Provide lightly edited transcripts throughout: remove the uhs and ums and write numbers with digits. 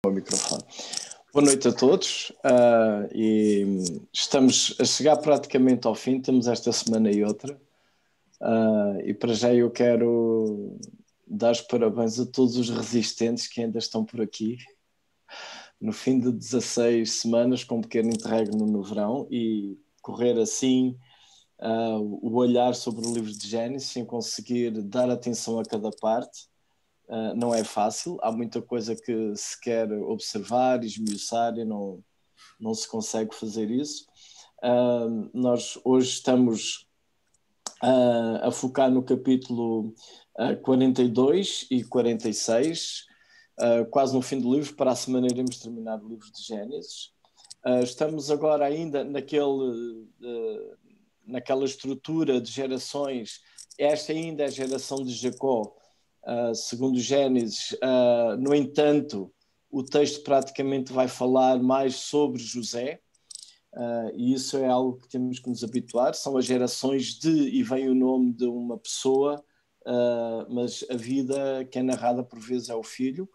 O microfone. Boa noite a todos, e estamos a chegar praticamente ao fim, temos esta semana e outra, e para já eu quero dar os parabéns a todos os resistentes que ainda estão por aqui, no fim de 16 semanas com um pequeno interregno no verão, e correr assim o olhar sobre o livro de Gênesis sem conseguir dar atenção a cada parte. Não é fácil, há muita coisa que se quer observar, esmiuçar e não se consegue fazer isso. Nós hoje estamos a focar no capítulo 42 e 46, quase no fim do livro. Para a semana iremos terminar o livro de Gênesis. Estamos agora ainda naquela estrutura de gerações. Esta ainda é a geração de Jacó, segundo Gênesis. No entanto, o texto praticamente vai falar mais sobre José, e isso é algo que temos que nos habituar. São as gerações e vem o nome de uma pessoa, mas a vida que é narrada por vezes é o filho.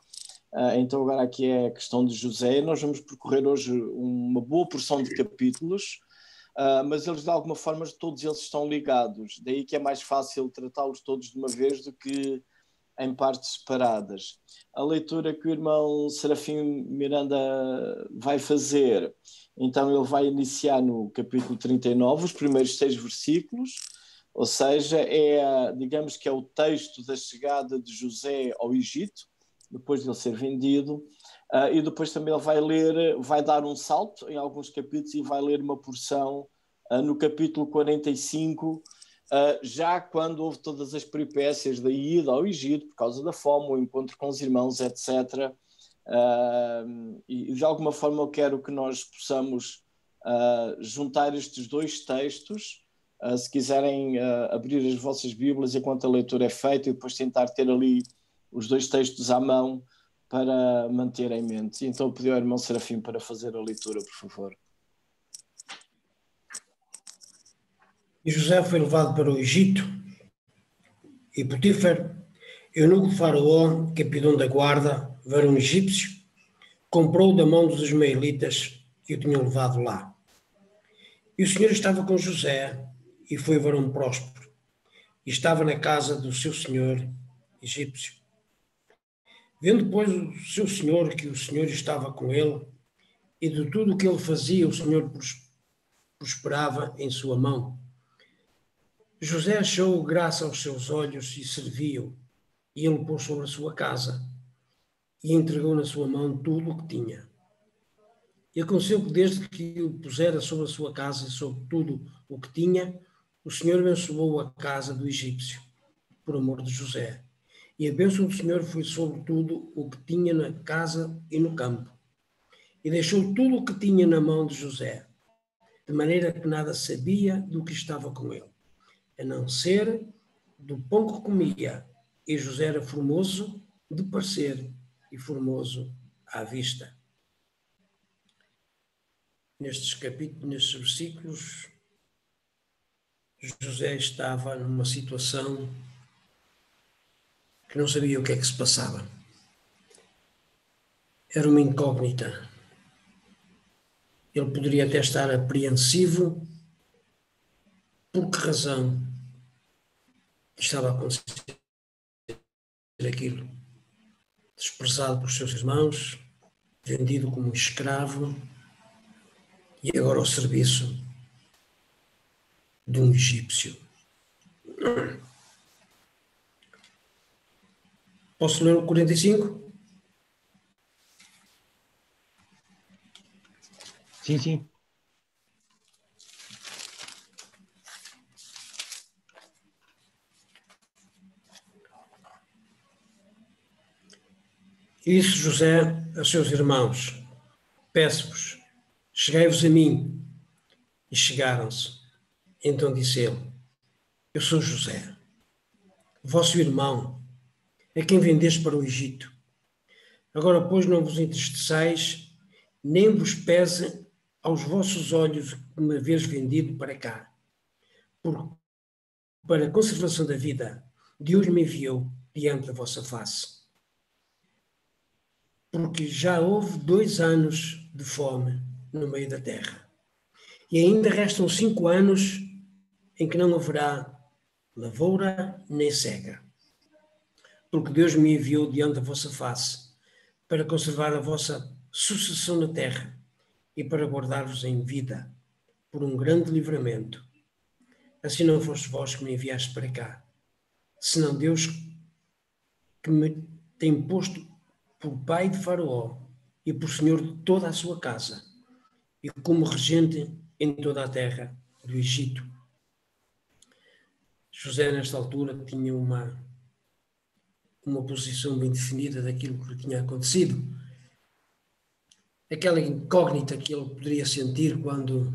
Então agora aqui é a questão de José. Nós vamos percorrer hoje uma boa porção de capítulos, mas eles de alguma forma todos eles estão ligados, daí que é mais fácil tratá-los todos de uma vez do que em partes separadas. A leitura que o irmão Serafim Miranda vai fazer, então ele vai iniciar no capítulo 39, os primeiros 6 versículos, ou seja, digamos que é o texto da chegada de José ao Egito, depois de ele ser vendido, e depois também ele vai dar um salto em alguns capítulos e vai ler uma porção no capítulo 45, já quando houve todas as peripécias da ida ao Egito por causa da fome, o encontro com os irmãos, etc. E de alguma forma eu quero que nós possamos juntar estes dois textos. Se quiserem abrir as vossas Bíblias enquanto a leitura é feita, e depois tentar ter ali os dois textos à mão para manter em mente. Então eu pedi ao irmão Serafim para fazer a leitura, por favor. E José foi levado para o Egito, e Potifar, eunuco de Faraó, capitão da guarda, varão egípcio, comprou da mão dos ismaelitas que o tinham levado lá. E o Senhor estava com José, e foi varão próspero, e estava na casa do seu senhor egípcio. Vendo, pois, o seu senhor que o Senhor estava com ele, e de tudo o que ele fazia o Senhor prosperava em sua mão, José achou graça aos seus olhos e serviu-o, e ele pôs sobre a sua casa, e entregou na sua mão tudo o que tinha. E aconteceu que desde que o pusera sobre a sua casa e sobre tudo o que tinha, o Senhor abençoou a casa do egípcio, por amor de José. E a bênção do Senhor foi sobre tudo o que tinha na casa e no campo. E deixou tudo o que tinha na mão de José, de maneira que nada sabia do que estava com ele, a não ser do pão que comia. E José era formoso de parecer e formoso à vista. Nestes capítulos, nestes versículos, José estava numa situação que não sabia o que é que se passava. Era uma incógnita. Ele poderia até estar apreensivo. Por que razão estava a acontecer aquilo? Desprezado pelos seus irmãos, vendido como um escravo e agora ao serviço de um egípcio. Posso ler o 45? Sim, sim. E disse José a seus irmãos: peço-vos, chegai-vos a mim. E chegaram-se. Então disse ele: eu sou José, vosso irmão, a quem vendeste para o Egito. Agora, pois, não vos entristeçais, nem vos pese aos vossos olhos uma vez vendido para cá. Porque para a conservação da vida, Deus me enviou diante da vossa face. porque já houve 2 anos de fome no meio da terra. E ainda restam 5 anos em que não haverá lavoura nem cega. Porque Deus me enviou diante da vossa face para conservar a vossa sucessão na terra e para guardar-vos em vida por um grande livramento. Assim não foste vós que me enviaste para cá, senão Deus que me tem posto por pai de Faraó e por senhor de toda a sua casa e como regente em toda a terra do Egito. José, nesta altura, tinha uma posição bem definida daquilo que lhe tinha acontecido. Aquela incógnita que ele poderia sentir quando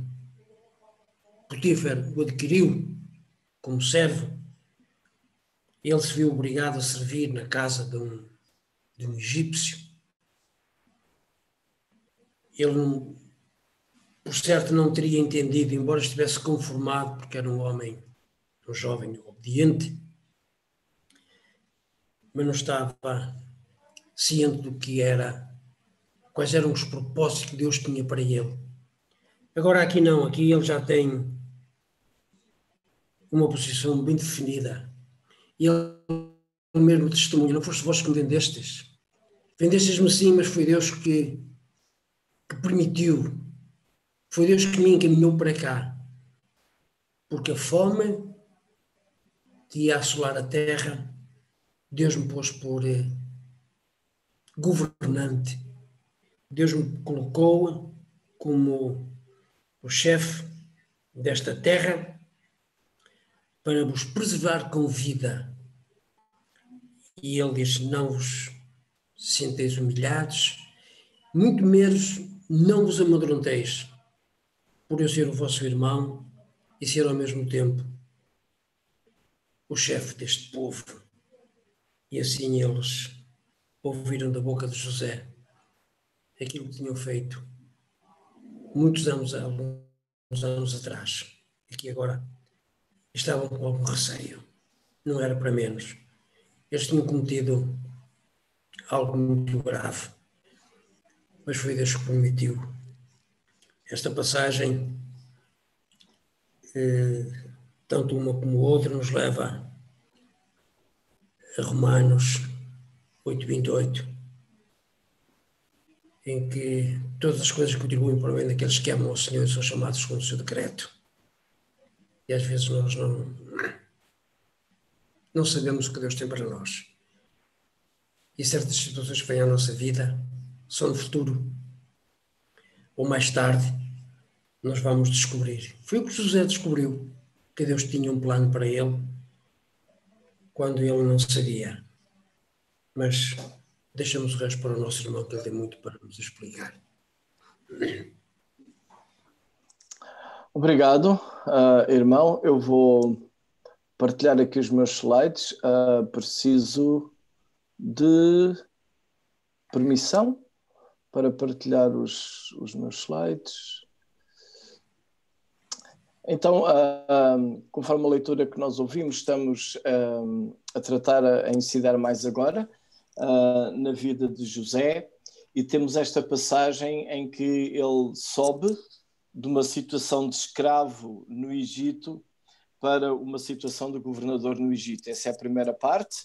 Potífar o adquiriu como servo, ele se viu obrigado a servir na casa de um egípcio. Ele, por certo, não teria entendido, embora estivesse conformado, porque era um jovem obediente, mas não estava ciente do que era, quais eram os propósitos que Deus tinha para ele. Agora aqui não, aqui ele já tem uma posição bem definida. E ele mesmo testemunha, não foste vós que me vendestes. Vendestes-me sim, mas foi Deus que permitiu. Foi Deus que me encaminhou para cá. Porque a fome que ia assolar a terra, Deus me pôs por governante. Deus me colocou como o chefe desta terra para vos preservar com vida. E ele diz, não vos sinteis humilhados, muito menos não vos amedronteis, por eu ser o vosso irmão e ser ao mesmo tempo o chefe deste povo. E assim eles ouviram da boca de José aquilo que tinham feito alguns anos atrás, e que agora estavam com algum receio. Não era para menos. Eles tinham cometido algo muito grave, mas foi Deus que permitiu. Esta passagem, tanto uma como outra, nos leva a Romanos 8:28, em que todas as coisas contribuem para o bem daqueles que amam ao Senhor e são chamados com o seu decreto. E às vezes nós não sabemos o que Deus tem para nós. E certas situações que vêm à nossa vida são no futuro, ou mais tarde, nós vamos descobrir. Foi o que José descobriu, que Deus tinha um plano para ele, quando ele não sabia. Mas deixamos o resto para o nosso irmão, que ele tem muito para nos explicar. Obrigado, irmão. Eu vou partilhar aqui os meus slides. Preciso de permissão para partilhar os meus slides. Então, conforme a leitura que nós ouvimos, estamos a tratar, a incidar mais agora na vida de José, e temos esta passagem em que ele sobe de uma situação de escravo no Egito para uma situação de governador no Egito. Essa é a primeira parte.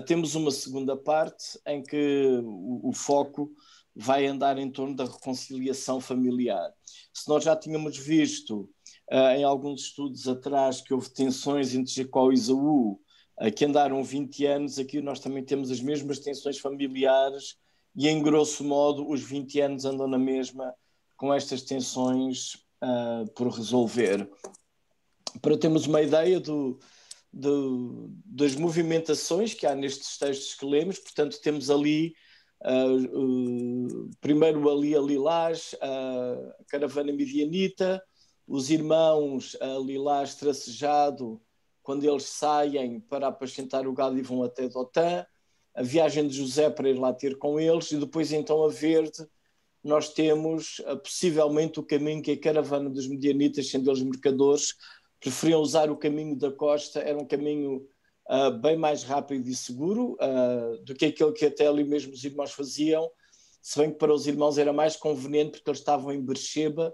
Temos uma segunda parte em que o foco vai andar em torno da reconciliação familiar. Se nós já tínhamos visto em alguns estudos atrás que houve tensões entre Jacó e Esaú, que andaram 20 anos, aqui nós também temos as mesmas tensões familiares e, em grosso modo, os 20 anos andam na mesma, com estas tensões por resolver. Para termos uma ideia das movimentações que há nestes textos que lemos, portanto, temos ali, primeiro ali a Lilás, a caravana midianita, os irmãos Lilás tracejado, quando eles saem para apacentar o gado e vão até Dotã, a viagem de José para ir lá ter com eles, e depois então a verde nós temos possivelmente o caminho que a caravana dos midianitas, sendo eles mercadores, preferiam usar o caminho da costa, era um caminho bem mais rápido e seguro do que aquele que até ali mesmo os irmãos faziam, se bem que para os irmãos era mais conveniente porque eles estavam em Beersheba,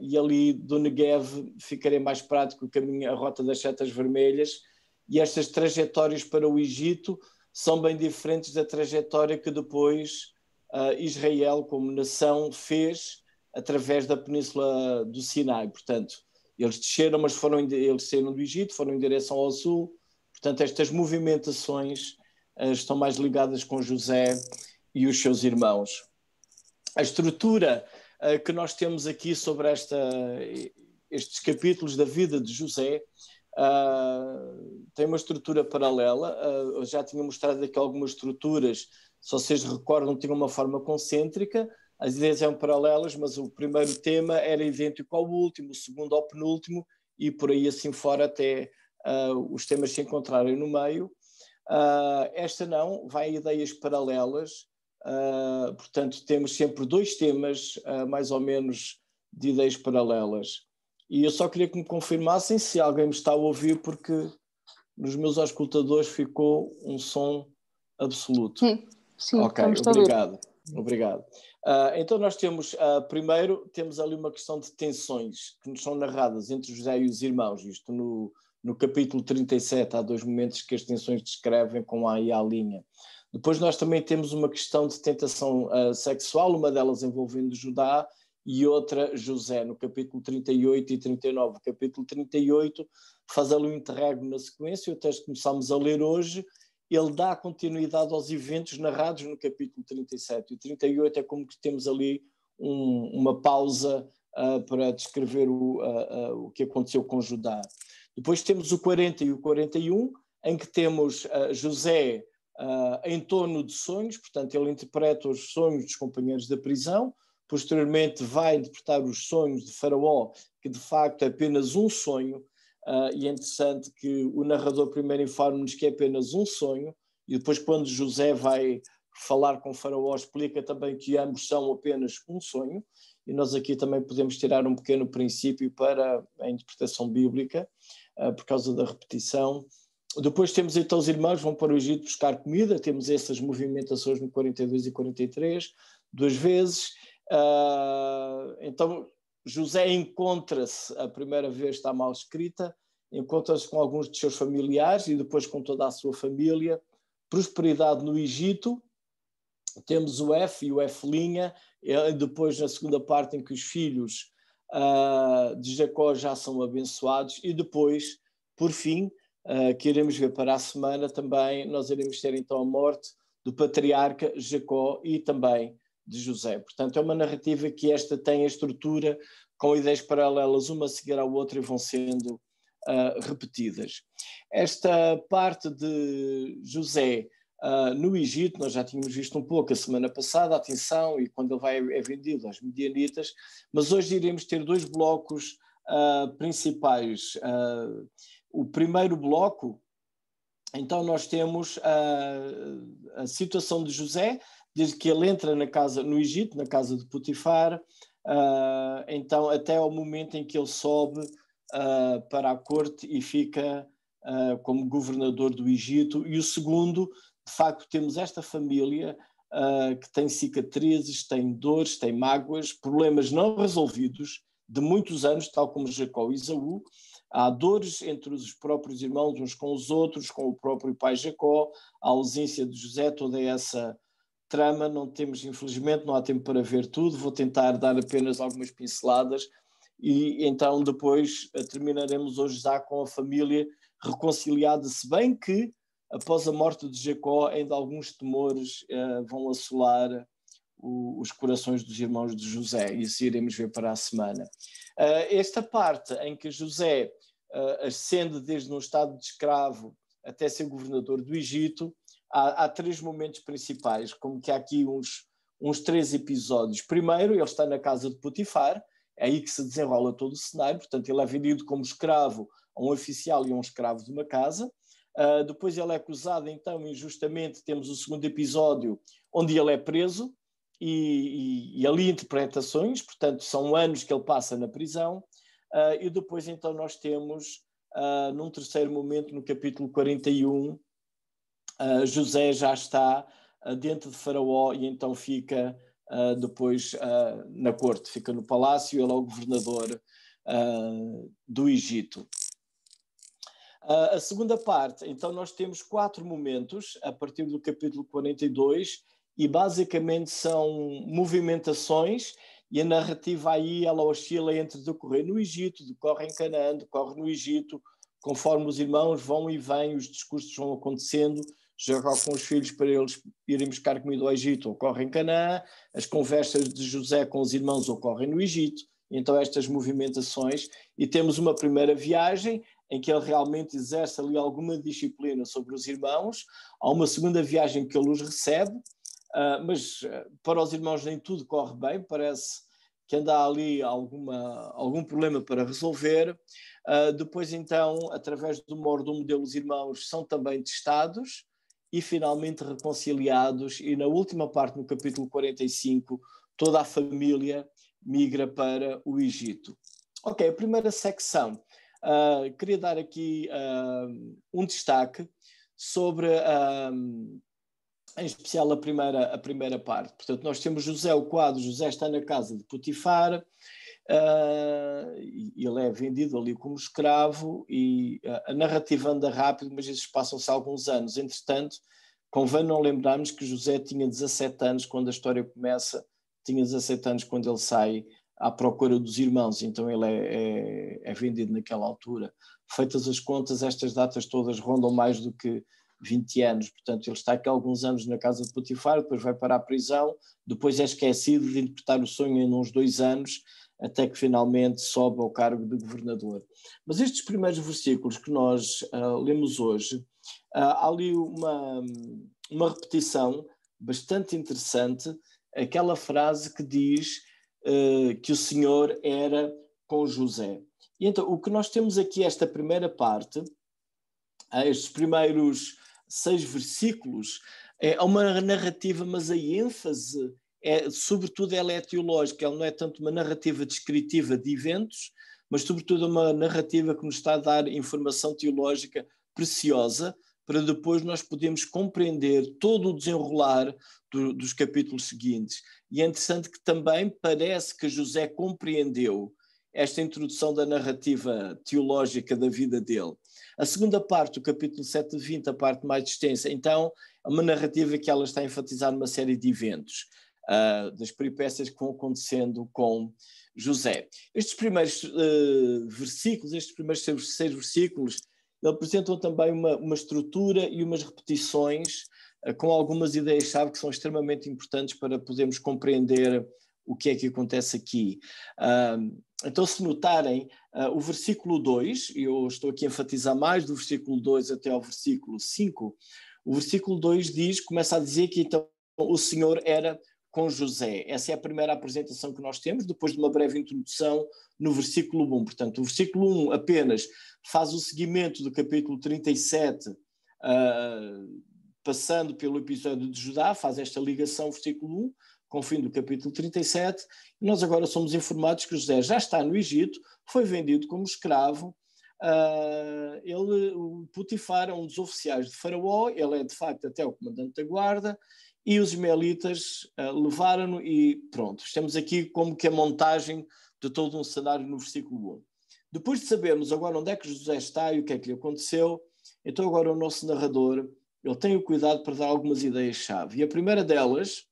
e ali do Negev ficaria mais prático o caminho, a rota das setas vermelhas, e estas trajetórias para o Egito são bem diferentes da trajetória que depois Israel, como nação, fez através da península do Sinai. Portanto, eles desceram, mas eles saíram do Egito, foram em direção ao sul. Portanto, estas movimentações estão mais ligadas com José e os seus irmãos. A estrutura que nós temos aqui sobre estes capítulos da vida de José tem uma estrutura paralela. Eu já tinha mostrado aqui algumas estruturas, se vocês recordam, tinham uma forma concêntrica, as ideias eram paralelas, mas o primeiro tema era idêntico ao último, o segundo ao penúltimo, e por aí assim fora até os temas se encontrarem no meio. Esta não, vai a ideias paralelas, portanto temos sempre dois temas mais ou menos de ideias paralelas. E eu só queria que me confirmassem se alguém me está a ouvir, porque nos meus auscultadores ficou um som absoluto. Sim, ok, obrigado. Então nós temos, primeiro, temos ali uma questão de tensões que nos são narradas entre José e os irmãos. Isto no capítulo 37 há dois momentos que as tensões descrevem com A e A linha. Depois nós também temos uma questão de tentação sexual, uma delas envolvendo Judá e outra José, no capítulo 38 e 39. O capítulo 38 faz ali um interregno na sequência, o texto que começámos a ler hoje, ele dá continuidade aos eventos narrados no capítulo 37. E o 38 é como que temos ali uma pausa para descrever o que aconteceu com Judá. Depois temos o 40 e o 41, em que temos José em torno de sonhos, portanto ele interpreta os sonhos dos companheiros da prisão, posteriormente vai interpretar os sonhos de Faraó, que de facto é apenas um sonho, e é interessante que o narrador primeiro informa-nos que é apenas um sonho, e depois quando José vai falar com Faraó explica também que ambos são apenas um sonho, e nós aqui também podemos tirar um pequeno princípio para a interpretação bíblica, por causa da repetição. Depois temos então os irmãos vão para o Egito buscar comida, temos essas movimentações no 42 e 43, duas vezes. Então José encontra-se, a primeira vez está mal escrita, encontra-se com alguns de seus familiares e depois com toda a sua família. Prosperidade no Egito, temos o F e o F', depois na segunda parte em que os filhos de Jacó já são abençoados, e depois, por fim, que iremos ver para a semana também, nós iremos ter então a morte do patriarca Jacó e também de José. Portanto, é uma narrativa que esta tem a estrutura com ideias paralelas, uma a seguir à outra, e vão sendo repetidas. Esta parte de José no Egito, nós já tínhamos visto um pouco a semana passada, atenção, e quando ele é vendido às midianitas, mas hoje iremos ter dois blocos principais. O primeiro bloco, então nós temos a situação de José, desde que ele entra no Egito, na casa de Potifar, então até ao momento em que ele sobe para a corte e fica como governador do Egito. E o segundo, de facto, temos esta família que tem cicatrizes, tem dores, tem mágoas, problemas não resolvidos de muitos anos, tal como Jacó e Esaú. Há dores entre os próprios irmãos uns com os outros, com o próprio pai Jacó, a ausência de José, toda essa trama. Não temos, infelizmente, não há tempo para ver tudo, vou tentar dar apenas algumas pinceladas, e então depois terminaremos hoje já com a família reconciliada, se bem que após a morte de Jacó ainda alguns temores vão assolar os corações dos irmãos de José, e isso iremos ver para a semana. Esta parte em que José ascende desde um estado de escravo até ser governador do Egito, há três momentos principais, como que há aqui uns 3 episódios. Primeiro, ele está na casa de Potifar, é aí que se desenrola todo o cenário, portanto ele é vendido como escravo a um oficial e a um escravo de uma casa. Depois ele é acusado, então, injustamente. Temos o segundo episódio, onde ele é preso, e ali interpretações, portanto são anos que ele passa na prisão. E depois então nós temos, num terceiro momento, no capítulo 41, José já está dentro de Faraó e então fica depois na corte, fica no palácio, ele é o governador do Egito. A segunda parte, então nós temos 4 momentos a partir do capítulo 42 e basicamente são movimentações e a narrativa aí ela oscila entre decorrer no Egito, decorre em Canaã, decorre no Egito, conforme os irmãos vão e vêm, os discursos vão acontecendo, Jacó com os filhos para eles irem buscar comida ao Egito ocorre em Canaã, as conversas de José com os irmãos ocorrem no Egito, então estas movimentações, e temos uma primeira viagem em que ele realmente exerce ali alguma disciplina sobre os irmãos, há uma segunda viagem que ele os recebe, mas para os irmãos nem tudo corre bem, parece que anda ali algum problema para resolver. Depois então, através do mordomo dele, os irmãos são também testados e finalmente reconciliados, e na última parte, no capítulo 45, toda a família migra para o Egito. Ok, a primeira secção. Queria dar aqui um destaque sobre, em especial, a primeira parte. Portanto, nós temos José, o quadro, José está na casa de Potifar, ele é vendido ali como escravo e a narrativa anda rápido, mas isso passam-se alguns anos. Entretanto, convém não lembrarmos que José tinha 17 anos quando a história começa, tinha 17 anos quando ele sai à procura dos irmãos, então ele é vendido naquela altura. Feitas as contas, estas datas todas rondam mais do que 20 anos, portanto ele está aqui há alguns anos na casa de Potifar, depois vai para a prisão, depois é esquecido de interpretar o sonho em uns 2 anos, até que finalmente sobe ao cargo de governador. Mas estes primeiros versículos que nós lemos hoje, há ali uma repetição bastante interessante, aquela frase que diz que o Senhor era com José. E então, o que nós temos aqui, esta primeira parte, estes primeiros 6 versículos, é uma narrativa, mas a ênfase, sobretudo, ela é teológica, ela não é tanto uma narrativa descritiva de eventos, mas sobretudo uma narrativa que nos está a dar informação teológica preciosa, para depois nós podermos compreender todo o desenrolar dos capítulos seguintes. E é interessante que também parece que José compreendeu esta introdução da narrativa teológica da vida dele. A segunda parte, o capítulo 7-20, a parte mais extensa, então, é uma narrativa que ela está a enfatizar uma série de eventos, das peripécias que vão acontecendo com José. Estes primeiros versículos, estes primeiros 6 versículos, eles apresentam também uma estrutura e umas repetições com algumas ideias-chave que são extremamente importantes para podermos compreender o que é que acontece aqui. Então, se notarem, o versículo 2, e eu estou aqui a enfatizar mais do versículo 2 até ao versículo 5, o versículo 2 começa a dizer que então o Senhor era com José. Essa é a primeira apresentação que nós temos, depois de uma breve introdução no versículo 1. Portanto, o versículo 1 apenas faz o seguimento do capítulo 37, passando pelo episódio de Judá, faz esta ligação, versículo 1, com o fim do capítulo 37, e nós agora somos informados que José já está no Egito, foi vendido como escravo, o Potifar é um dos oficiais de Faraó, ele é de facto até o comandante da guarda, e os ismaelitas levaram-no e pronto, estamos aqui como que a montagem de todo um cenário no versículo 1. Depois de sabermos agora onde é que José está e o que é que lhe aconteceu, então agora o nosso narrador, ele tem o cuidado para dar algumas ideias-chave. E a primeira delas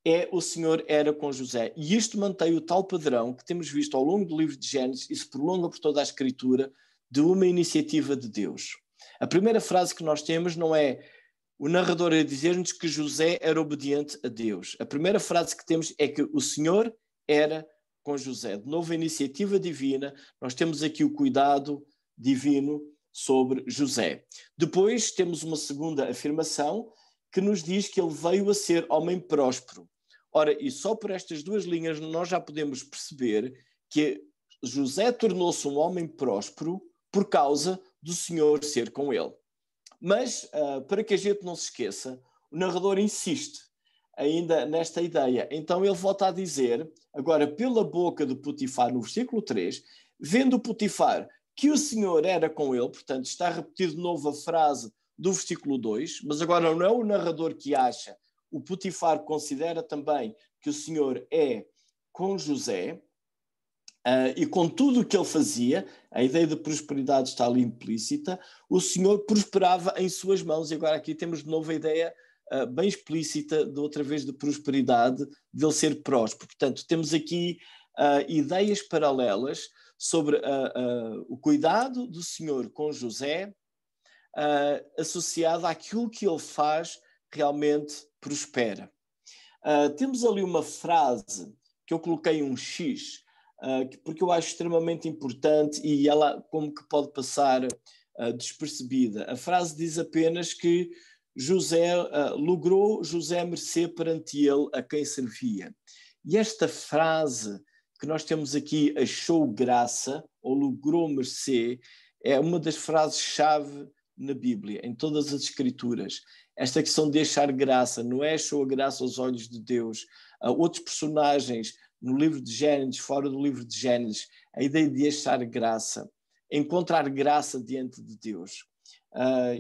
é o Senhor era com José. E isto mantém o tal padrão que temos visto ao longo do livro de Gênesis e se prolonga por toda a Escritura de uma iniciativa de Deus. A primeira frase que nós temos não é o narrador a dizer-nos que José era obediente a Deus. A primeira frase que temos é que o Senhor era com José. De novo, a iniciativa divina, nós temos aqui o cuidado divino sobre José. Depois temos uma segunda afirmação que nos diz que ele veio a ser homem próspero. Ora, e só por estas 2 linhas nós já podemos perceber que José tornou-se um homem próspero por causa do Senhor ser com ele. Mas, para que a gente não se esqueça, o narrador insiste ainda nesta ideia. Então ele volta a dizer, agora pela boca de Potifar, no versículo 3, vendo Potifar que o Senhor era com ele, portanto está a repetir de novo a frase do versículo 2, mas agora não é o narrador que acha, o Potifar considera também que o Senhor é com José, e com tudo o que ele fazia, a ideia de prosperidade está ali implícita, o Senhor prosperava em suas mãos, e agora aqui temos de novo a ideia bem explícita, de outra vez, de prosperidade, de ele ser próspero. Portanto, temos aqui ideias paralelas sobre o cuidado do Senhor com José, associado àquilo que ele faz, realmente prospera. Temos ali uma frase que eu coloquei um X, porque eu acho extremamente importante e ela como que pode passar despercebida. A frase diz apenas que logrou José mercê perante ele a quem servia. E esta frase que nós temos aqui, achou graça, ou logrou mercê, é uma das frases-chave na Bíblia, em todas as Escrituras. Esta questão de achar graça, não é achou a graça aos olhos de Deus. Outros personagens no livro de Gênesis, fora do livro de Gênesis, a ideia de achar graça, encontrar graça diante de Deus.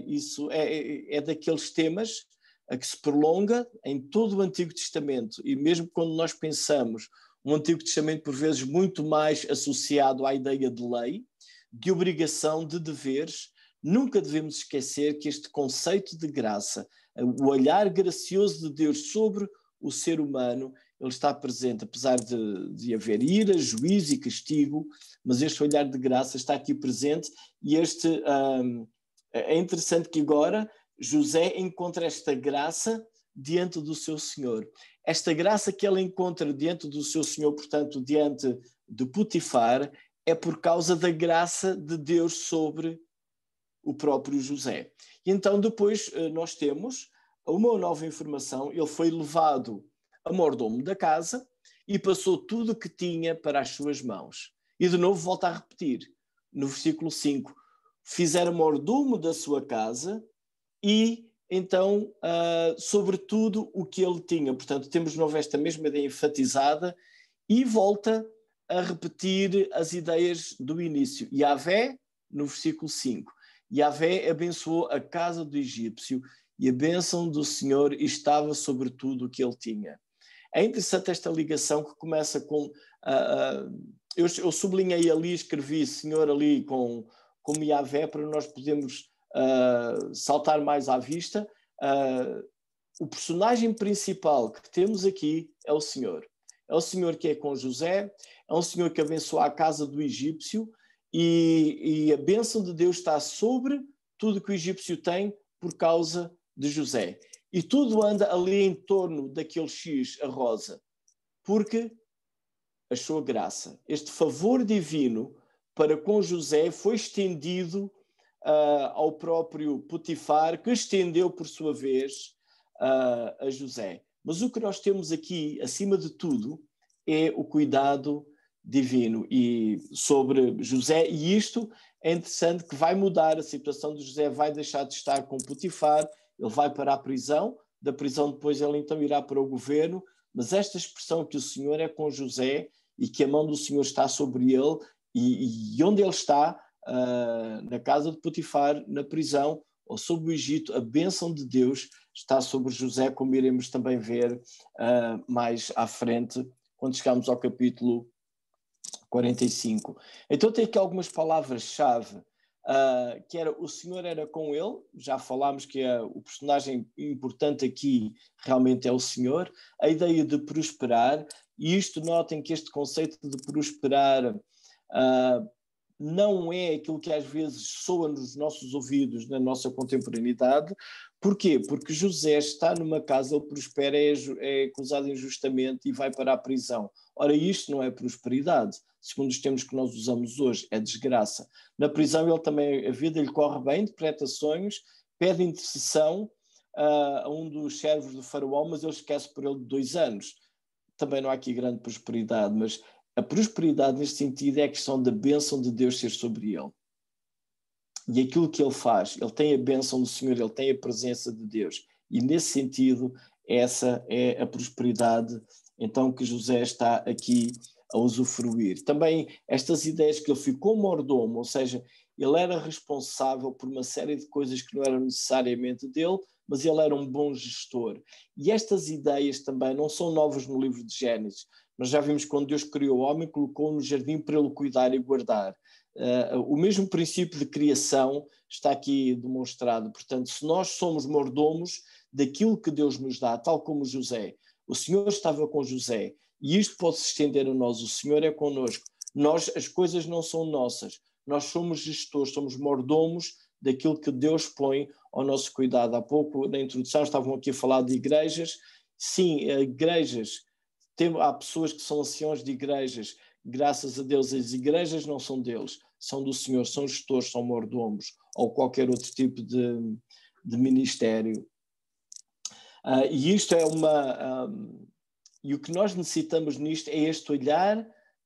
Isso é daqueles temas que se prolonga em todo o Antigo Testamento, e mesmo quando nós pensamos um Antigo Testamento por vezes muito mais associado à ideia de lei, de obrigação, de deveres, nunca devemos esquecer que este conceito de graça, o olhar gracioso de Deus sobre o ser humano, ele está presente, apesar de haver ira, juízo e castigo, mas este olhar de graça está aqui presente, e é interessante que agora José encontra esta graça diante do seu Senhor. Esta graça que ele encontra diante do seu Senhor, portanto, diante de Potifar, é por causa da graça de Deus sobre o próprio José. E então depois nós temos uma nova informação, ele foi levado a mordomo da casa e passou tudo o que tinha para as suas mãos. E de novo volta a repetir, no versículo 5, fizeram mordomo da sua casa e então, sobretudo o que ele tinha. Portanto, temos de novo esta mesma ideia enfatizada e volta a repetir as ideias do início. Yahvé, no versículo 5, Yahvé abençoou a casa do egípcio e a bênção do Senhor estava sobre tudo o que ele tinha. É interessante esta ligação que começa com... eu sublinhei ali, escrevi Senhor ali como Yahvé para nós podermos saltar mais à vista. O personagem principal que temos aqui é o Senhor. É o Senhor que é com José, é um Senhor que abençoa a casa do egípcio e a bênção de Deus está sobre tudo que o egípcio tem por causa de José. E tudo anda ali em torno daquele X, a rosa, porque achou graça. Este favor divino para com José foi estendido ao próprio Potifar, que estendeu, por sua vez, a José. Mas o que nós temos aqui, acima de tudo, é o cuidado divino e sobre José, e isto é interessante que vai mudar a situação de José, vai deixar de estar com Potifar, ele vai para a prisão, da prisão depois ele então irá para o governo, mas esta expressão que o Senhor é com José e que a mão do Senhor está sobre ele e onde ele está, na casa de Potifar, na prisão ou sob o Egito, a bênção de Deus está sobre José, como iremos também ver mais à frente, quando chegarmos ao capítulo 45. Então tem aqui algumas palavras-chave, que era o Senhor era com ele, já falámos que o personagem importante aqui realmente é o Senhor, a ideia de prosperar, e isto notem que este conceito de prosperar não é aquilo que às vezes soa nos nossos ouvidos na nossa contemporaneidade. Porquê? Porque José está numa casa, ele prospera, é acusado injustamente e vai para a prisão. Ora, isto não é prosperidade, segundo os termos que nós usamos hoje, é desgraça. Na prisão ele também, a vida lhe corre bem, interpreta sonhos, pede intercessão a um dos servos do faraó, mas ele esquece por ele de 2 anos. Também não há aqui grande prosperidade, mas a prosperidade neste sentido é a questão da bênção de Deus ser sobre ele. E aquilo que ele faz, ele tem a bênção do Senhor, ele tem a presença de Deus. E nesse sentido, essa é a prosperidade, então, que José está aqui a usufruir. Também estas ideias que ele ficou mordomo, ou seja, ele era responsável por uma série de coisas que não eram necessariamente dele, mas ele era um bom gestor. E estas ideias também não são novas no livro de Gênesis. Nós já vimos quando Deus criou o homem, colocou-o no jardim para ele cuidar e guardar. O mesmo princípio de criação está aqui demonstrado. Portanto, se nós somos mordomos daquilo que Deus nos dá, tal como José, o Senhor estava com José, e isto pode se estender a nós, o Senhor é connosco. As coisas não são nossas, nós somos gestores, somos mordomos daquilo que Deus põe ao nosso cuidado. Há pouco, na introdução, estavam aqui a falar de igrejas. Sim, igrejas, há pessoas que são anciãos de igrejas, graças a Deus, as igrejas não são deles, são do Senhor, são gestores, são mordomos, ou qualquer outro tipo de ministério. E isto é e o que nós necessitamos nisto é este olhar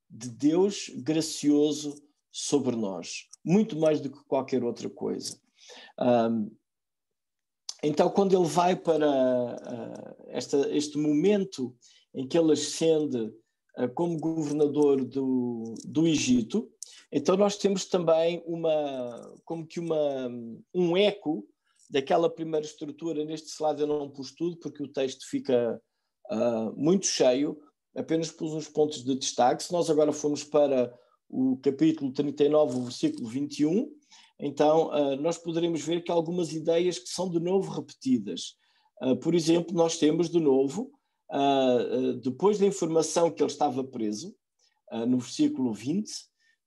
de Deus gracioso sobre nós, muito mais do que qualquer outra coisa. Então, quando ele vai para este momento em que ele ascende como governador do Egito, então nós temos também um eco daquela primeira estrutura. Neste slide eu não pus tudo, porque o texto fica muito cheio, apenas pus uns pontos de destaque. Se nós agora formos para o capítulo 39, o versículo 21, então nós poderemos ver que há algumas ideias que são de novo repetidas. Por exemplo, nós temos de novo, depois da informação que ele estava preso, no versículo 20,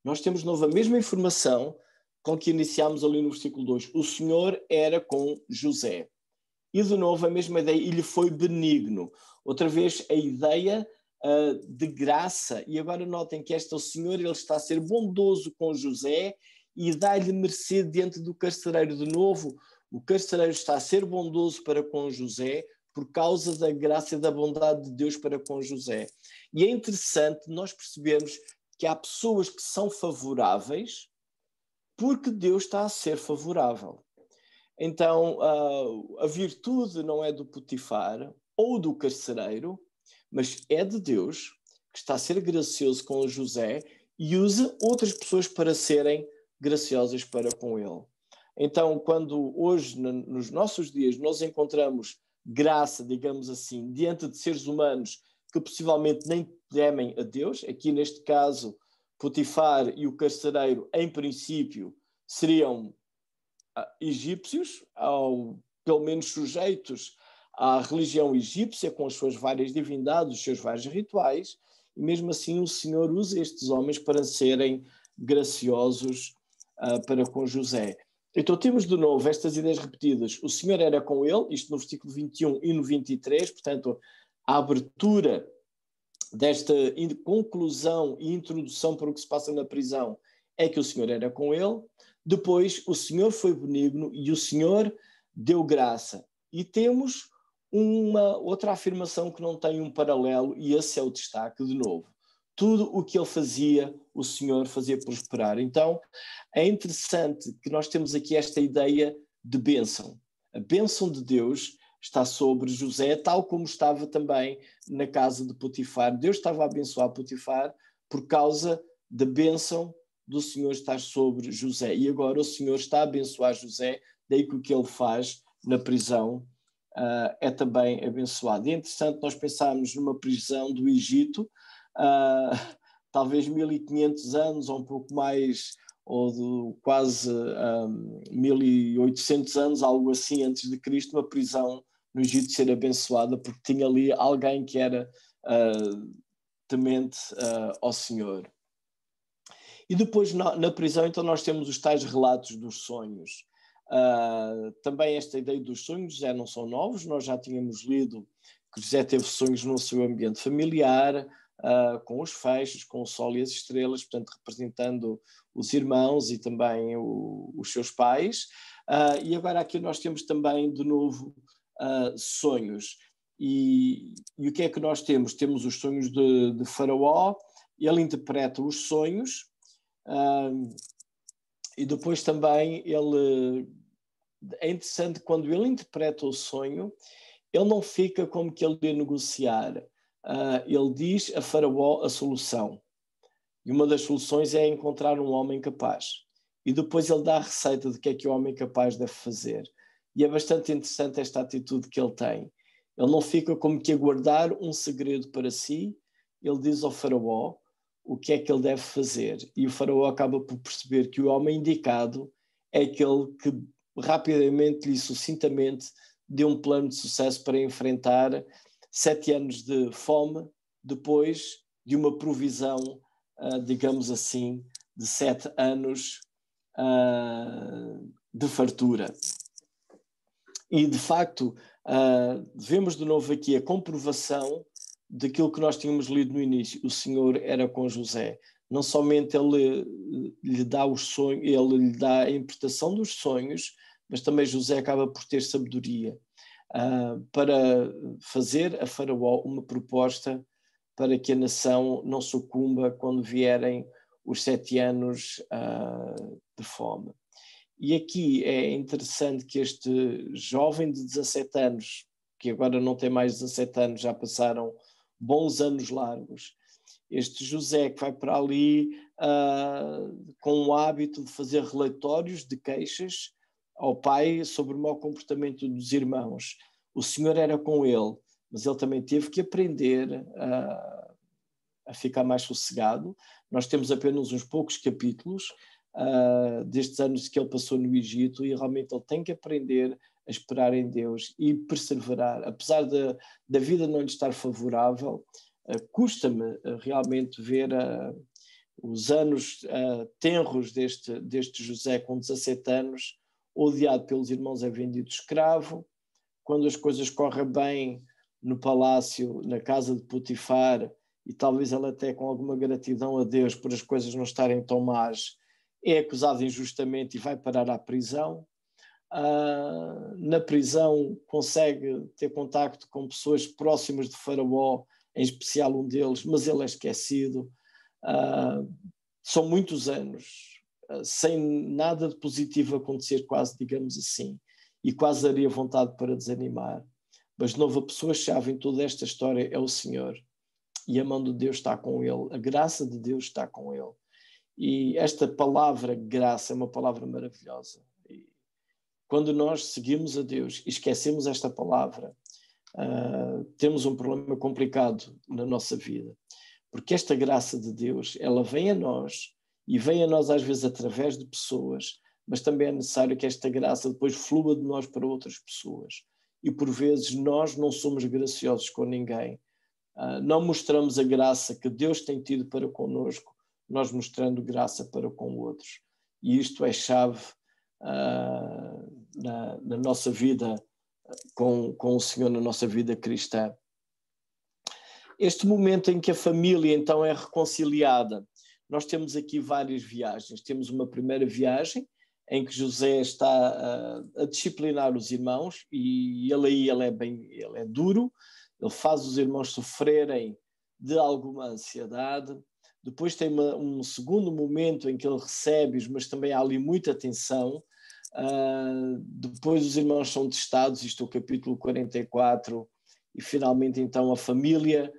nós temos de novo a mesma informação com que iniciámos ali no versículo 2. O Senhor era com José. E de novo a mesma ideia, e lhe foi benigno. Outra vez a ideia de graça. E agora notem que o Senhor, ele está a ser bondoso com José e dá-lhe mercê diante do carcereiro. De novo, o carcereiro está a ser bondoso para com José por causa da graça e da bondade de Deus para com José. E é interessante nós percebermos que há pessoas que são favoráveis porque Deus está a ser favorável. Então, a virtude não é do Potifar ou do carcereiro, mas é de Deus, que está a ser gracioso com José e usa outras pessoas para serem graciosas para com ele. Então, quando hoje, nos nossos dias, nós encontramos graça, digamos assim, diante de seres humanos que possivelmente nem temem a Deus, aqui neste caso, Potifar e o carcereiro, em princípio, seriam egípcios, pelo menos sujeitos à religião egípcia, com as suas várias divindades, os seus vários rituais, e mesmo assim o Senhor usa estes homens para serem graciosos para com José. Então temos de novo estas ideias repetidas. O Senhor era com ele, isto no versículo 21 e no 23, portanto, a abertura desta conclusão e introdução para o que se passa na prisão é que o Senhor era com ele. Depois, o Senhor foi benigno e o Senhor deu graça. E temos uma outra afirmação que não tem um paralelo, e esse é o destaque de novo. Tudo o que ele fazia, o Senhor fazia prosperar. Então, é interessante que nós temos aqui esta ideia de bênção. A bênção de Deus está sobre José, tal como estava também na casa de Potifar. Deus estava a abençoar Potifar por causa da bênção do Senhor estar sobre José. E agora o Senhor está a abençoar José, daí que o que ele faz na prisão é também abençoado. E é interessante nós pensarmos numa prisão do Egito, talvez 1500 anos ou um pouco mais, ou de quase 1800 anos, algo assim, antes de Cristo, uma prisão no Egito ser abençoada, porque tinha ali alguém que era temente ao Senhor. E depois na prisão, então, nós temos os tais relatos dos sonhos. Também esta ideia dos sonhos já não são novos, nós já tínhamos lido que José teve sonhos no seu ambiente familiar, com os feixes, com o sol e as estrelas, portanto representando os irmãos e também os seus pais. E agora aqui nós temos também de novo sonhos. E o que é que nós temos? Temos os sonhos de Faraó, ele interpreta os sonhos, e depois também é interessante quando ele interpreta o sonho, ele não fica como que ele ia negociar. Ele diz a Faraó a solução. E uma das soluções é encontrar um homem capaz. e depois ele dá a receita de que é que o homem capaz deve fazer. E é bastante interessante esta atitude que ele tem. Ele não fica como que a guardar um segredo para si, ele diz ao faraó o que é que ele deve fazer. E o faraó acaba por perceber que o homem indicado é aquele que rapidamente e sucintamente deu um plano de sucesso para enfrentar 7 anos de fome, depois de uma provisão, digamos assim, de 7 anos de fartura. E, de facto, vemos de novo aqui a comprovação daquilo que nós tínhamos lido no início. O Senhor era com José. Não somente ele lhe dá os sonhos, ele lhe dá a interpretação dos sonhos, mas também José acaba por ter sabedoria para fazer a Faraó uma proposta para que a nação não sucumba quando vierem os 7 anos de fome. E aqui é interessante que este jovem de 17 anos, que agora não tem mais 17 anos, já passaram bons anos largos, este José que vai para ali com o hábito de fazer relatórios de queixas ao pai sobre o mau comportamento dos irmãos. O Senhor era com ele, mas ele também teve que aprender a ficar mais sossegado. Nós temos apenas uns poucos capítulos destes anos que ele passou no Egito, e realmente ele tem que aprender a esperar em Deus e perseverar. Apesar da vida não lhe estar favorável, custa-me realmente ver os anos tenros deste José com 17 anos, odiado pelos irmãos, é vendido escravo. Quando as coisas correm bem no palácio, na casa de Potifar, e talvez ele até com alguma gratidão a Deus por as coisas não estarem tão más, é acusado injustamente e vai parar à prisão. Na prisão consegue ter contacto com pessoas próximas de Faraó, em especial um deles, mas ele é esquecido. São muitos anos sem nada de positivo acontecer, quase, digamos assim, e quase daria vontade para desanimar. Mas de novo, a pessoa-chave em toda esta história é o Senhor, e a mão de Deus está com ele, a graça de Deus está com ele. E esta palavra graça é uma palavra maravilhosa. E quando nós seguimos a Deus e esquecemos esta palavra, temos um problema complicado na nossa vida. Porque esta graça de Deus, ela vem a nós, e vem a nós às vezes através de pessoas, mas também é necessário que esta graça depois flua de nós para outras pessoas. E por vezes nós não somos graciosos com ninguém. Não mostramos a graça que Deus tem tido para connosco, nós mostrando graça para com outros. E isto é chave na nossa vida com o Senhor, na nossa vida cristã. Este momento em que a família então é reconciliada, nós temos aqui várias viagens. Temos uma primeira viagem em que José está a disciplinar os irmãos, e ele é duro, ele faz os irmãos sofrerem de alguma ansiedade. Depois tem um segundo momento em que ele recebe-os, mas também há ali muita tensão. Depois os irmãos são testados, isto é o capítulo 44, e finalmente então a família,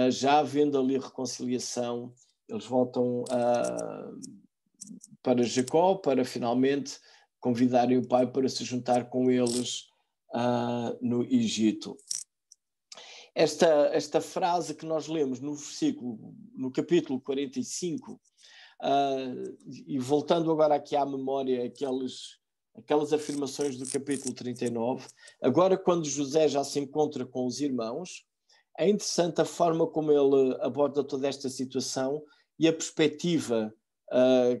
já havendo ali reconciliação, eles voltam para Jacó, para finalmente convidarem o pai para se juntar com eles no Egito. Esta frase que nós lemos no capítulo 45, e voltando agora aqui à memória, aquelas afirmações do capítulo 39, agora quando José já se encontra com os irmãos, é interessante a forma como ele aborda toda esta situação e a perspectiva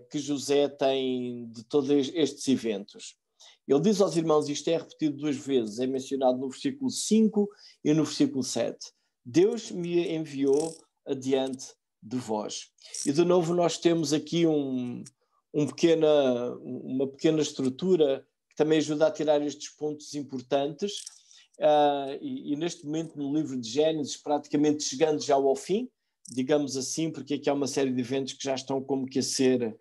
que José tem de todos estes eventos. Ele diz aos irmãos, isto é repetido 2 vezes, é mencionado no versículo 5 e no versículo 7. Deus me enviou adiante de vós. E de novo nós temos aqui uma pequena estrutura que também ajuda a tirar estes pontos importantes. E neste momento no livro de Gênesis, praticamente chegando já ao fim, digamos assim, porque aqui há uma série de eventos que já estão como que a ser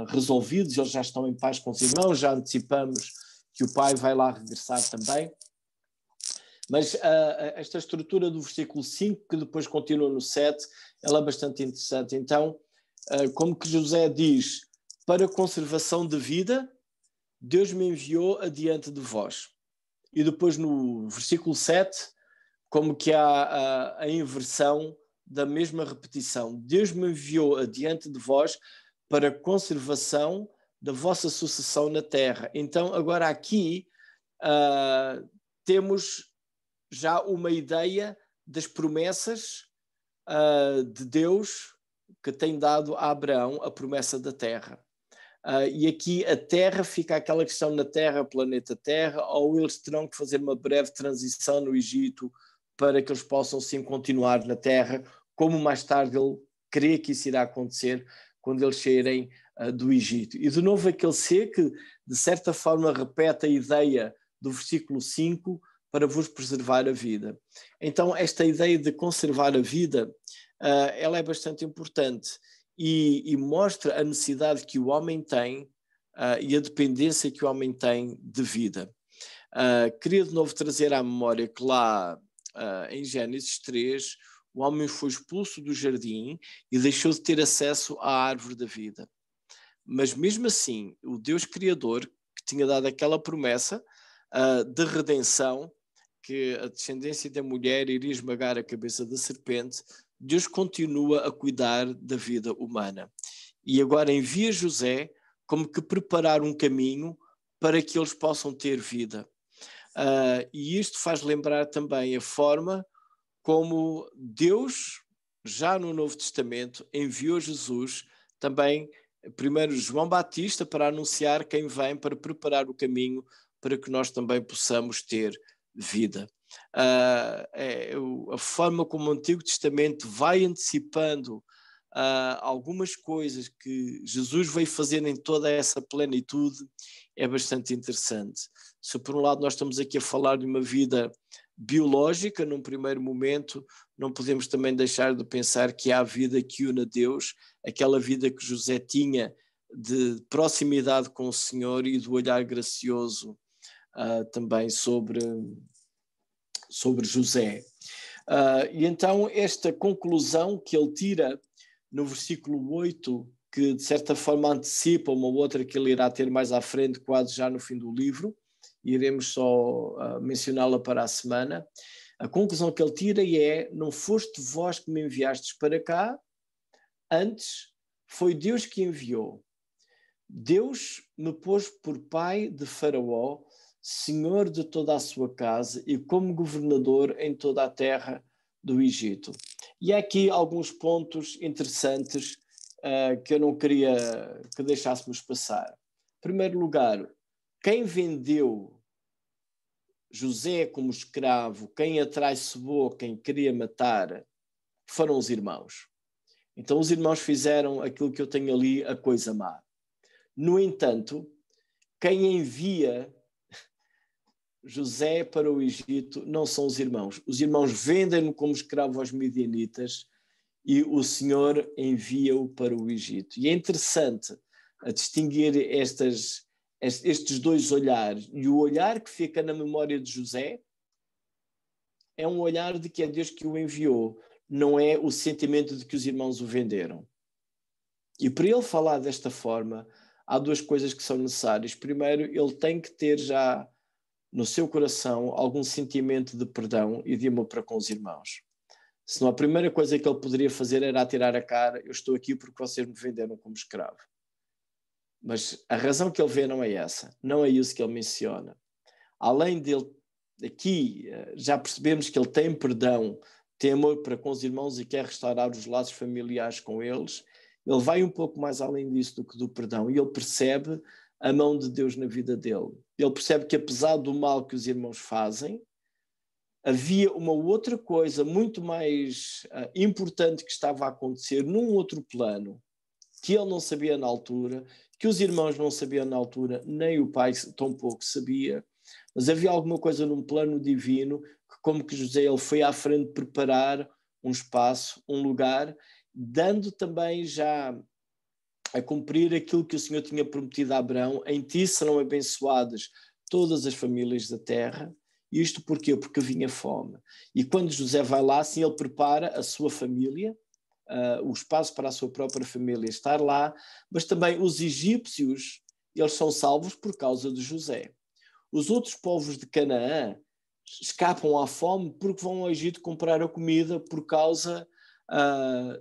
resolvidos, eles já estão em paz com os irmãos, já antecipamos que o pai vai lá regressar também. Mas esta estrutura do versículo 5, que depois continua no 7, ela é bastante interessante. Então, como que José diz para a conservação de vida, Deus me enviou adiante de vós. E depois no versículo 7, como que há a inversão da mesma repetição. Deus me enviou adiante de vós para a conservação da vossa sucessão na terra. Então, agora aqui temos já uma ideia das promessas de Deus que tem dado a Abraão a promessa da terra. E aqui a Terra, fica aquela questão na Terra, planeta Terra, ou eles terão que fazer uma breve transição no Egito para que eles possam sim continuar na Terra, como mais tarde ele crê que isso irá acontecer quando eles saírem do Egito. E de novo aquele ser que de certa forma repete a ideia do versículo 5 para vos preservar a vida. Então esta ideia de conservar a vida, ela é bastante importante. E mostra a necessidade que o homem tem e a dependência que o homem tem de vida. Queria de novo trazer à memória que lá em Gênesis 3, o homem foi expulso do jardim e deixou de ter acesso à árvore da vida. Mas mesmo assim, o Deus Criador, que tinha dado aquela promessa de redenção, que a descendência da mulher iria esmagar a cabeça da serpente, Deus continua a cuidar da vida humana. E agora envia José como que preparar um caminho para que eles possam ter vida. E isto faz lembrar também a forma como Deus, já no Novo Testamento, enviou Jesus também, primeiro João Batista, para anunciar quem vem, para preparar o caminho para que nós também possamos ter vida. A forma como o Antigo Testamento vai antecipando algumas coisas que Jesus veio fazer em toda essa plenitude é bastante interessante. Se por um lado nós estamos aqui a falar de uma vida biológica, num primeiro momento, não podemos também deixar de pensar que há a vida que une a Deus, aquela vida que José tinha de proximidade com o Senhor e do olhar gracioso também sobre José. E então esta conclusão que ele tira no versículo 8, que de certa forma antecipa uma outra que ele irá ter mais à frente, quase já no fim do livro, e iremos só mencioná-la para a semana. A conclusão que ele tira é: não foste vós que me enviastes para cá, antes foi Deus que enviou. Deus me pôs por pai de Faraó, senhor de toda a sua casa e como governador em toda a terra do Egito. E há aqui alguns pontos interessantes que eu não queria que deixássemos passar. Em primeiro lugar, quem vendeu José como escravo, quem atraiçoou, quem queria matar, foram os irmãos. Então os irmãos fizeram aquilo que eu tenho ali, a coisa má. No entanto, quem envia José para o Egito não são os irmãos. Os irmãos vendem-no como escravo aos midianitas e o Senhor envia-o para o Egito. E é interessante a distinguir estes dois olhares. E o olhar que fica na memória de José é um olhar de que é Deus que o enviou, não é o sentimento de que os irmãos o venderam. E para ele falar desta forma, há duas coisas que são necessárias. Primeiro, ele tem que ter já no seu coração algum sentimento de perdão e de amor para com os irmãos. Senão a primeira coisa que ele poderia fazer era atirar a cara: eu estou aqui porque vocês me venderam como escravo. Mas a razão que ele vê não é essa, não é isso que ele menciona. Além dele, aqui já percebemos que ele tem perdão, tem amor para com os irmãos e quer restaurar os laços familiares com eles. Ele vai um pouco mais além disso do que do perdão, e ele percebe a mão de Deus na vida dele. Ele percebe que apesar do mal que os irmãos fazem, havia uma outra coisa muito mais importante que estava a acontecer num outro plano, que ele não sabia na altura, que os irmãos não sabiam na altura, nem o pai tampouco sabia, mas havia alguma coisa num plano divino que, como que José, ele foi à frente preparar um espaço, um lugar, dando também já a cumprir aquilo que o Senhor tinha prometido a Abraão: em ti serão abençoadas todas as famílias da terra. E isto porquê? Porque vinha fome. E quando José vai lá, assim ele prepara a sua família, o espaço para a sua própria família estar lá, mas também os egípcios, eles são salvos por causa de José. Os outros povos de Canaã escapam à fome porque vão ao Egito comprar a comida por causa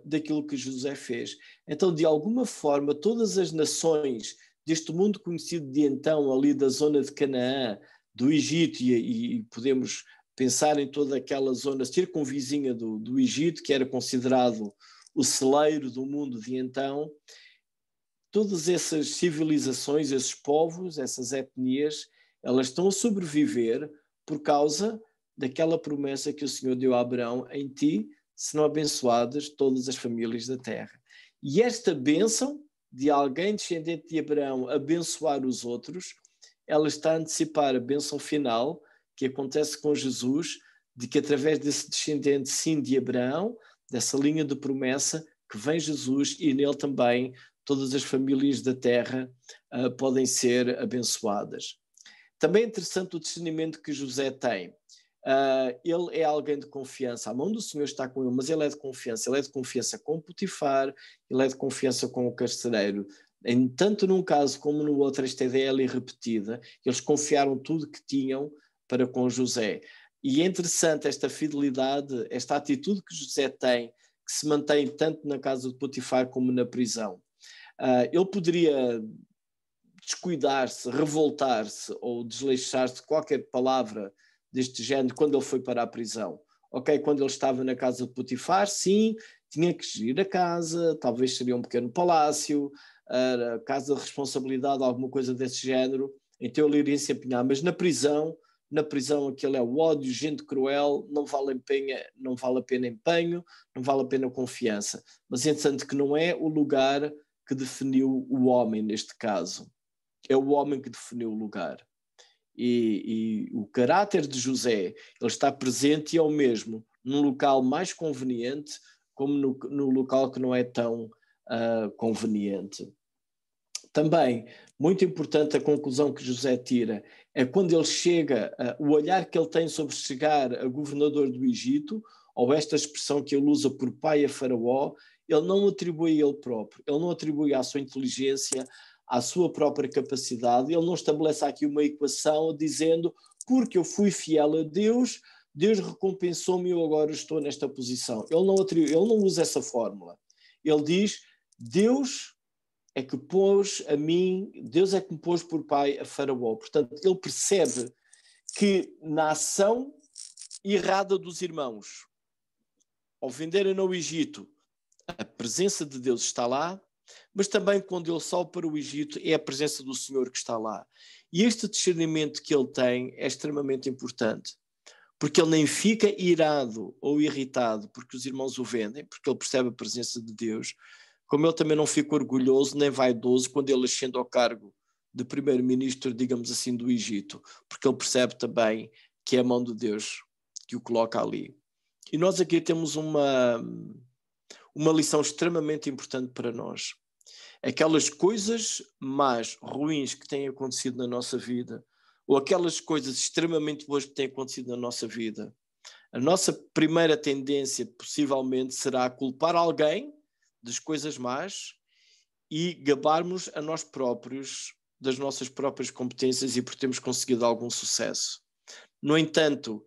daquilo que José fez. Então, de alguma forma, todas as nações deste mundo conhecido de então, ali da zona de Canaã, do Egito, e podemos pensar em toda aquela zona circunvizinha do Egito, que era considerado o celeiro do mundo de então, todas essas civilizações, esses povos, essas etnias, elas estão a sobreviver por causa daquela promessa que o Senhor deu a Abraão: em ti serão abençoadas todas as famílias da terra. E esta bênção de alguém descendente de Abraão abençoar os outros, ela está a antecipar a bênção final que acontece com Jesus, de que através desse descendente, sim, de Abraão, dessa linha de promessa, que vem Jesus, e nele também todas as famílias da terra podem ser abençoadas. Também é interessante o discernimento que José tem. Ele é alguém de confiança, a mão do Senhor está com ele, mas ele é de confiança com Potifar, ele é de confiança com o carcereiro. Tanto num caso como no outro, esta ideia é repetida, eles confiaram tudo que tinham para com José. E é interessante esta fidelidade, esta atitude que José tem, que se mantém tanto na casa de Potifar como na prisão. Ele poderia descuidar-se, revoltar-se ou desleixar-se de qualquer palavra deste género quando ele foi para a prisão. Ok, quando ele estava na casa de Potifar, sim, tinha que gerir a casa, talvez seria um pequeno palácio, a casa de responsabilidade, alguma coisa desse género, então ele iria se empenhar, mas na prisão aquele é o ódio, gente cruel, não vale a pena empenho, não vale a pena confiança. Mas é interessante que não é o lugar que definiu o homem neste caso, é o homem que definiu o lugar. E o caráter de José, ele está presente e é o mesmo num local mais conveniente como no local que não é tão conveniente. Também, muito importante a conclusão que José tira é quando ele chega, o olhar que ele tem sobre chegar a governador do Egito, ou esta expressão que ele usa por pai a Faraó, ele não atribui a ele próprio, ele não atribui à sua inteligência, à sua própria capacidade, ele não estabelece aqui uma equação dizendo porque eu fui fiel a Deus, Deus recompensou-me e eu agora estou nesta posição. Ele não usa essa fórmula. Ele diz, Deus é que Deus é que me pôs por pai a Faraó. Portanto, ele percebe que na ação errada dos irmãos, ao venderem ao Egito, a presença de Deus está lá, mas também quando ele sobe para o Egito é a presença do Senhor que está lá. E este discernimento que ele tem é extremamente importante, porque ele nem fica irado ou irritado porque os irmãos o vendem, porque ele percebe a presença de Deus, como ele também não fica orgulhoso nem vaidoso quando ele ascende ao cargo de primeiro-ministro, digamos assim, do Egito, porque ele percebe também que é a mão de Deus que o coloca ali. E nós aqui temos uma lição extremamente importante para nós. Aquelas coisas mais ruins que têm acontecido na nossa vida, ou aquelas coisas extremamente boas que têm acontecido na nossa vida, a nossa primeira tendência possivelmente será culpar alguém das coisas más e gabarmos a nós próprios das nossas próprias competências e por termos conseguido algum sucesso. No entanto,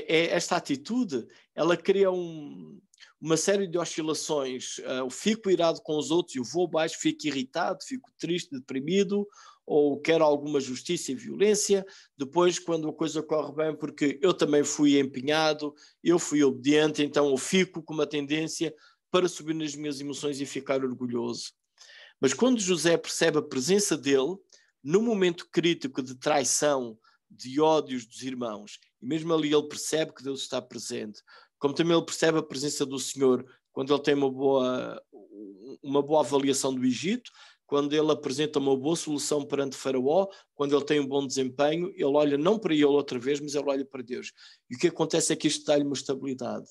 esta atitude, ela cria uma série de oscilações. Eu fico irado com os outros, eu vou baixo, fico irritado, fico triste, deprimido, ou quero alguma justiça e violência. Depois, quando a coisa corre bem, porque eu também fui empenhado, eu fui obediente, então eu fico com uma tendência para subir nas minhas emoções e ficar orgulhoso. Mas quando José percebe a presença dele, no momento crítico de traição, de ódios dos irmãos, e mesmo ali ele percebe que Deus está presente, como também ele percebe a presença do Senhor quando ele tem uma boa avaliação do Egito, quando ele apresenta uma boa solução perante Faraó, quando ele tem um bom desempenho, ele olha não para ele outra vez, mas ele olha para Deus. E o que acontece é que isto dá-lhe uma estabilidade.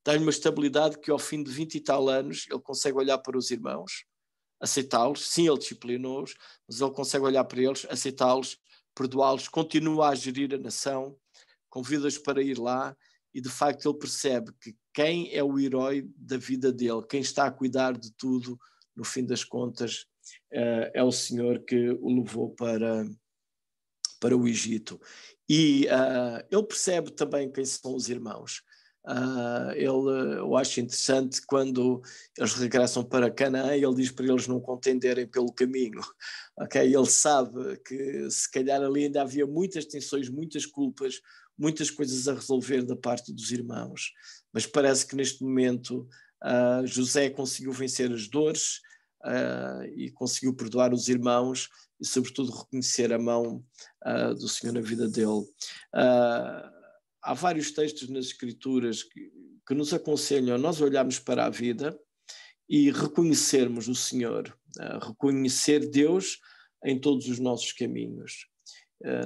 Dá-lhe uma estabilidade que ao fim de 20 e tal anos ele consegue olhar para os irmãos, aceitá-los, sim, ele disciplinou-os, mas ele consegue olhar para eles, aceitá-los, perdoá-los, continua a gerir a nação, convida-os para ir lá e de facto ele percebe que quem é o herói da vida dele, quem está a cuidar de tudo, no fim das contas, é o Senhor que o levou para o Egito. E ele percebe também quem são os irmãos. Eu acho interessante quando eles regressam para Canaã, ele diz para eles não contenderem pelo caminho. Okay? Ele sabe que se calhar ali ainda havia muitas tensões, muitas culpas, muitas coisas a resolver da parte dos irmãos, mas parece que neste momento José conseguiu vencer as dores e conseguiu perdoar os irmãos e sobretudo reconhecer a mão do Senhor na vida dele. Há vários textos nas Escrituras que nos aconselham a nós olharmos para a vida e reconhecermos o Senhor, reconhecer Deus em todos os nossos caminhos,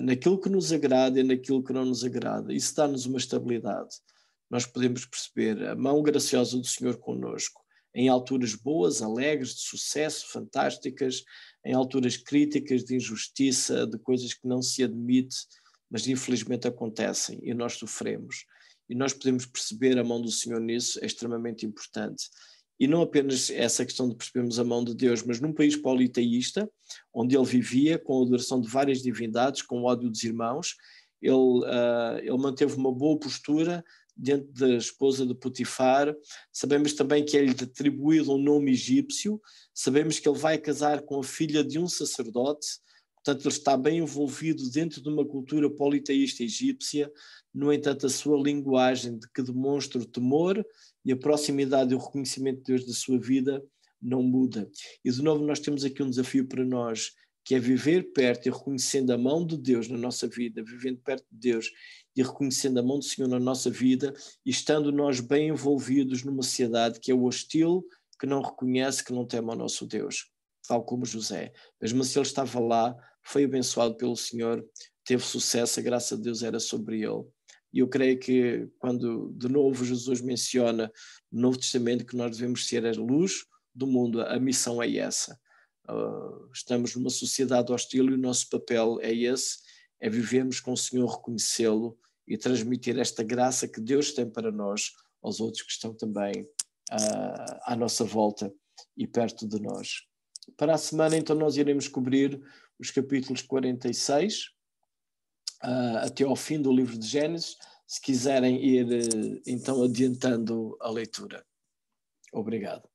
naquilo que nos agrada e naquilo que não nos agrada. Isso dá-nos uma estabilidade. Nós podemos perceber a mão graciosa do Senhor conosco, em alturas boas, alegres, de sucesso, fantásticas, em alturas críticas, de injustiça, de coisas que não se admite, mas infelizmente acontecem e nós sofremos. E nós podemos perceber a mão do Senhor nisso, é extremamente importante. E não apenas essa questão de percebermos a mão de Deus, mas num país politeísta, onde ele vivia, com a adoração de várias divindades, com o ódio dos irmãos, ele manteve uma boa postura diante da esposa de Potifar. Sabemos também que é-lhe atribuído um nome egípcio, sabemos que ele vai casar com a filha de um sacerdote, portanto ele está bem envolvido dentro de uma cultura politeísta egípcia. No entanto, a sua linguagem de que demonstra o temor e a proximidade e o reconhecimento de Deus da sua vida não muda. E de novo nós temos aqui um desafio para nós, que é viver perto e reconhecendo a mão de Deus na nossa vida, vivendo perto de Deus e reconhecendo a mão do Senhor na nossa vida, e estando nós bem envolvidos numa sociedade que é hostil, que não reconhece, que não teme ao nosso Deus, tal como José. Mesmo assim ele estava lá, foi abençoado pelo Senhor, teve sucesso, a graça de Deus era sobre ele. E eu creio que quando de novo Jesus menciona no Novo Testamento que nós devemos ser a luz do mundo, a missão é essa. Estamos numa sociedade hostil e o nosso papel é esse, é vivermos com o Senhor, reconhecê-lo e transmitir esta graça que Deus tem para nós aos outros que estão também à nossa volta e perto de nós. Para a semana então nós iremos cobrir os capítulos 46 até ao fim do livro de Gênesis, se quiserem ir então adiantando a leitura. Obrigado.